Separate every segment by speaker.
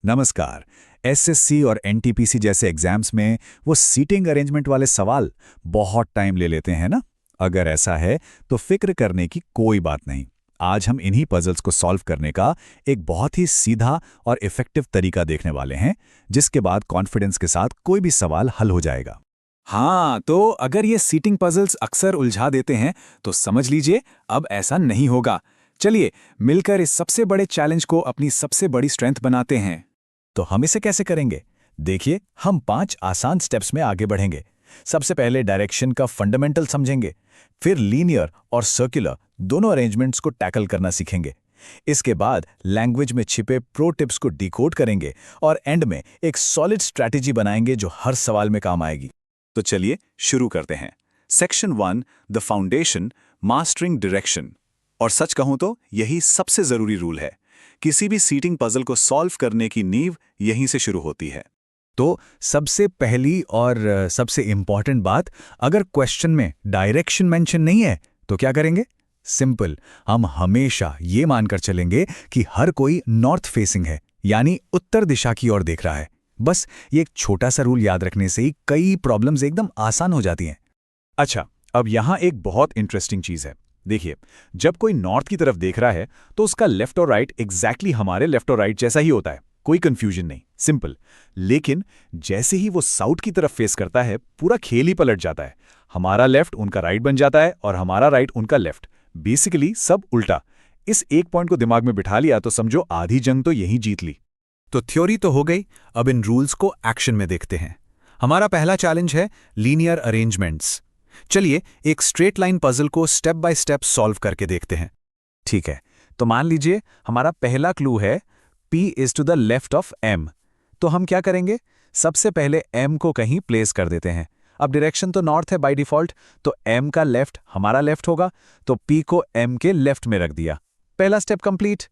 Speaker 1: नमस्कार। एसएससी और एनटीपीसी जैसे एग्जाम्स में वो सीटिंग अरेंजमेंट वाले सवाल बहुत टाइम ले लेते हैं ना। अगर ऐसा है तो फिक्र करने की कोई बात नहीं। आज हम इन्हीं पजल्स को सॉल्व करने का एक बहुत ही सीधा और इफेक्टिव तरीका देखने वाले हैं, जिसके बाद कॉन्फिडेंस के साथ कोई भी सवाल हल हो जाएगा।
Speaker 2: हाँ, तो अगर ये सीटिंग पजल्स अक्सर उलझा देते हैं तो समझ लीजिए अब ऐसा नहीं होगा। चलिए मिलकर इस सबसे बड़े चैलेंज को अपनी सबसे बड़ी स्ट्रेंथ बनाते हैं।
Speaker 1: तो हम इसे कैसे करेंगे? देखिए, हम 5 आसान स्टेप्स में आगे बढ़ेंगे। सबसे पहले डायरेक्शन का फंडामेंटल समझेंगे, फिर लीनियर और सर्कुलर दोनों अरेंजमेंट्स को टैकल करना सीखेंगे। इसके बाद लैंग्वेज में छिपे प्रो टिप्स को डिकोड करेंगे और एंड में एक सॉलिड स्ट्रैटेजी बनाएंगे जो हर सवाल में काम आएगी।
Speaker 2: तो चलिए शुरू करते हैं। Section 1, the foundation, mastering direction. और सच कहूं तो यही सबसे जरूरी रूल है। किसी भी सीटिंग पजल को सॉल्व करने की नींव यहीं से शुरू होती है।
Speaker 1: तो सबसे पहली और सबसे इंपॉर्टेंट बात, अगर क्वेश्चन में डायरेक्शन मेंशन नहीं है तो क्या करेंगे? सिंपल, हम हमेशा ये मानकर चलेंगे कि हर कोई नॉर्थ फेसिंग है, यानी उत्तर दिशा की ओर देख रहा है। बस ये एक छोटा सा रूल याद रखने से ही कई प्रॉब्लम्स एकदम आसान हो जाती हैं।
Speaker 2: अच्छा, अब यहाँ एक बहुत इंटरेस्टिंग चीज है। देखिए, जब कोई नॉर्थ की तरफ देख रहा है तो उसका लेफ्ट और राइट एग्जैक्टली हमारे लेफ्ट और राइट जैसा ही होता है, कोई कंफ्यूजन नहीं, सिंपल। लेकिन जैसे ही वो साउथ की तरफ फेस करता है, पूरा खेल ही पलट जाता है। हमारा लेफ्ट उनका राइट बन जाता है और हमारा राइट उनका लेफ्ट। बेसिकली सब उल्टा। इस एक पॉइंट को दिमाग में बिठा लिया तो समझो आधी जंग तो यहीं जीत ली।
Speaker 1: तो थ्योरी तो हो गई, अब इन रूल्स को एक्शन में देखते हैं। हमारा पहला चैलेंज है लीनियर अरेंजमेंट्स। चलिए एक स्ट्रेट लाइन पजल को स्टेप बाय स्टेप सॉल्व करके देखते हैं। ठीक है, तो मान लीजिए हमारा पहला क्लू है P is to the left of M। तो हम क्या करेंगे? सबसे पहले M को कहीं प्लेस कर देते हैं। अब डायरेक्शन तो नॉर्थ है बाय डिफॉल्ट, तो M का लेफ्ट हमारा लेफ्ट होगा, तो P को M के लेफ्ट में रख दिया। पहला step complete.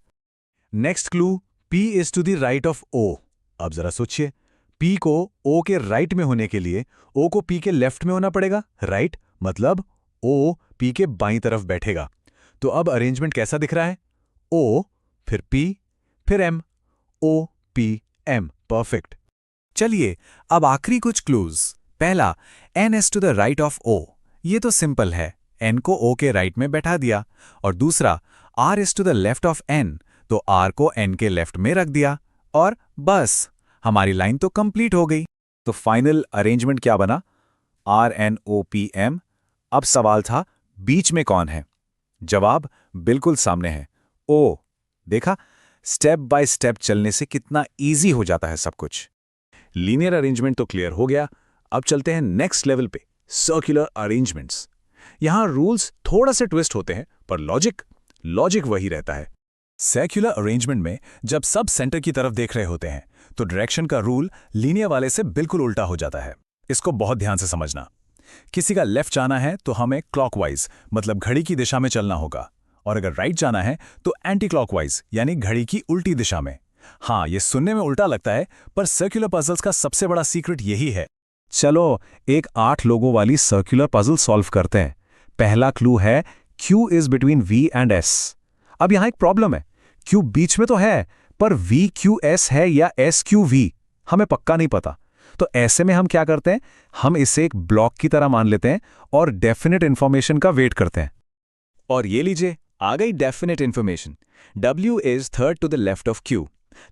Speaker 1: Next clue, P is to the right of O। अब जरा सोचिए, P को O के राइट में होने के लिए O को P के लेफ्ट में होना पड़ेगा, राइट? मतलब O P के बाईं तरफ बैठेगा। तो अब अरेंजमेंट कैसा दिख रहा है? O, फिर P, फिर M, O, P, M, perfect. चलिए अब आखिरी कुछ क्लूज। पहला, N is to the right of O। ये तो सिंपल है, N को O के राइट में बैठा दिया। और दूसरा, R is to the left of N, तो R को N के लेफ्ट में रख दिया। और बस हमारी लाइन तो कंप्लीट हो गई।
Speaker 2: तो फाइनल अरेंजमेंट क्या बना? RNOPM। अब सवाल था बीच में कौन है? जवाब बिल्कुल सामने है, O। देखा, स्टेप बाय स्टेप चलने से कितना इजी हो जाता है सब कुछ। लीनियर अरेंजमेंट तो क्लियर हो गया। अब चलते हैं नेक्स्ट लेवल पे, सर्कुलर अरेंजमेंट्स। यहां रूल्स थोड़ा से ट्विस्ट होते हैं, पर लॉजिक वही रहता है।
Speaker 1: सर्कुलर अरेंजमेंट में जब सब सेंटर की तरफ देख रहे होते हैं तो डायरेक्शन का रूल लीनियर वाले से बिल्कुल उल्टा हो जाता है। इसको बहुत ध्यान से समझना। किसी का लेफ्ट जाना है तो हमें क्लॉकवाइज मतलब घड़ी की दिशा में चलना होगा, और अगर राइट जाना है तो एंटी क्लॉकवाइज यानी घड़ी की उल्टी दिशा में। हाँ, ये सुनने में उल्टा लगता है, पर सर्कुलर पजल्स का सबसे बड़ा सीक्रेट यही है।
Speaker 2: चलो एक 8 लोगों वाली सर्कुलर पजल सॉल्व करते हैं। पहला क्लू है Q is between V and S। अब यहां एक प्रॉब्लम है, Q बीच में तो है, पर VQS है या SQV हमें पक्का नहीं पता। तो ऐसे में हम क्या करते हैं? हम इसे एक ब्लॉक की तरह मान लेते हैं और डेफिनेट इंफॉर्मेशन का वेट करते हैं। और ये लीजिए, आ गई definite information. W is third to the left of Q।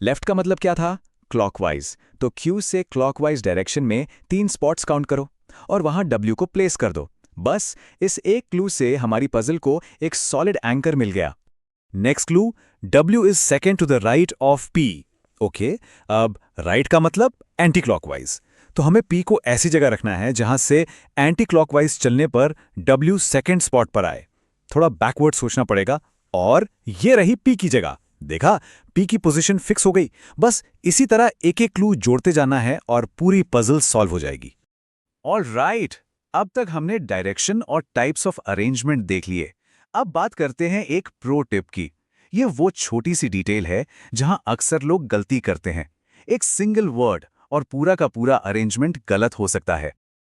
Speaker 2: Left का मतलब क्या था? क्लॉकवाइज। तो Q से क्लॉकवाइज डायरेक्शन में 3 स्पॉट्स काउंट करो और वहां W को प्लेस कर दो। बस इस एक क्लू से हमारी पजल को एक सॉलिड एंकर मिल गया। Next clue, W is second to the right of P। Okay, अब राइट का मतलब एंटी क्लॉकवाइज। तो हमें P को ऐसी जगह रखना है जहां से एंटी क्लॉकवाइज चलने पर W सेकेंड स्पॉट पर आए। थोड़ा बैकवर्ड सोचना पड़ेगा, और ये रही P की जगह। देखा, P की पोजीशन फिक्स हो गई। बस इसी तरह एक एक क्लू जोड़ते जाना है और पूरी पजल सॉल्व हो जाएगी। ऑलराइट, अब तक हमने डायरेक्शन और टाइप्स ऑफ अरेंजमेंट देख लिए। अब बात करते हैं एक प्रो टिप की। ये वो छोटी सी डिटेल है जहां अक्सर लोग गलती करते हैं। एक सिंगल वर्ड और पूरा का पूरा अरेंजमेंट गलत हो सकता है।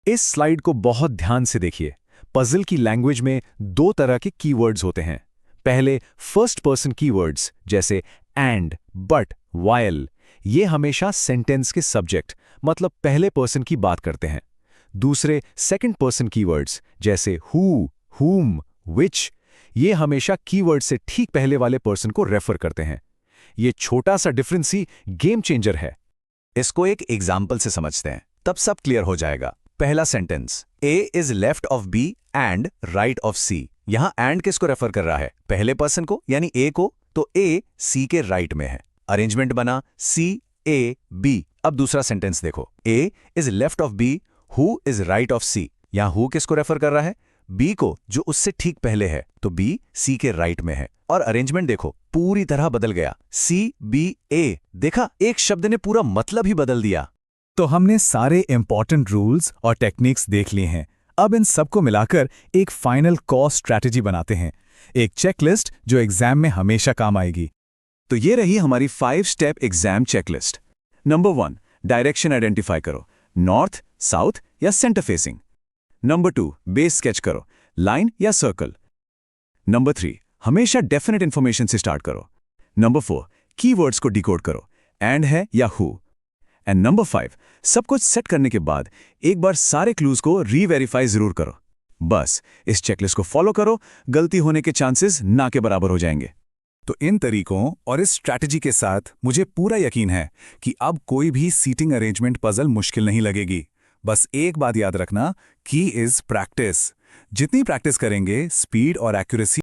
Speaker 1: इस स्लाइड को बहुत ध्यान से देखिए। पजल की लैंग्वेज में 2 तरह के कीवर्ड्स होते हैं। पहले फर्स्ट पर्सन कीवर्ड्स जैसे एंड, बट, वाइल,
Speaker 2: ये हमेशा सेंटेंस के सब्जेक्ट मतलब पहले पर्सन की बात करते हैं। दूसरे सेकंड पर्सन कीवर्ड्स जैसे हु, हुम, विच ये हमेशा कीवर्ड से ठीक पहले वाले पर्सन को रेफर करते हैं। ये छोटा सा डिफरेंस ही गेम चेंजर है।
Speaker 1: इसको एक एग्जाम्पल से समझते हैं, तब सब क्लियर हो जाएगा। पहला sentence, A is left of B and right of C। यहां एंड किसको रेफर कर रहा है? पहले पर्सन को यानी A को, तो A C के राइट में है। अरेंजमेंट बना C A B। अब दूसरा सेंटेंस देखो, A is left of B, Who is right of C। यहां Who किसको रेफर कर रहा है? B को, जो उससे ठीक पहले है, तो B C के राइट में है। और अरेंजमेंट देखो, पूरी तरह बदल गया। C B A। देखा, एक शब्द ने पूरा मतलब ही बदल दिया।
Speaker 3: तो हमने सारे इंपॉर्टेंट रूल्स और टेक्निक्स देख लिए हैं। अब इन सबको मिलाकर एक फाइनल कॉर स्ट्रैटेजी बनाते हैं, एक चेकलिस्ट जो एग्जाम में हमेशा काम आएगी।
Speaker 2: तो ये रही हमारी 5 step exam checklist. Number 1, direction identify करो, नॉर्थ, साउथ या centre facing. Number 2, base sketch करो, लाइन या सर्कल। नंबर 3, हमेशा डेफिनेट इंफॉर्मेशन से स्टार्ट करो। नंबर 4, कीवर्ड्स को डिकोड करो, एंड है या हु। एंड नंबर 5, सब कुछ सेट करने के बाद एक बार सारे क्लूज को रीवेरीफाई जरूर करो। बस इस चेकलिस्ट को फॉलो करो, गलती होने के चांसेस ना के बराबर हो जाएंगे।
Speaker 3: तो इन तरीकों और इस स्ट्रैटेजी के साथ मुझे पूरा यकीन है कि अब कोई भी सीटिंग अरेंजमेंट पजल मुश्किल नहीं लगेगी। बस एक बात याद रखना, की इज प्रैक्टिस। जितनी प्रैक्टिस करेंगे, स्पीड और एक्यूरेसी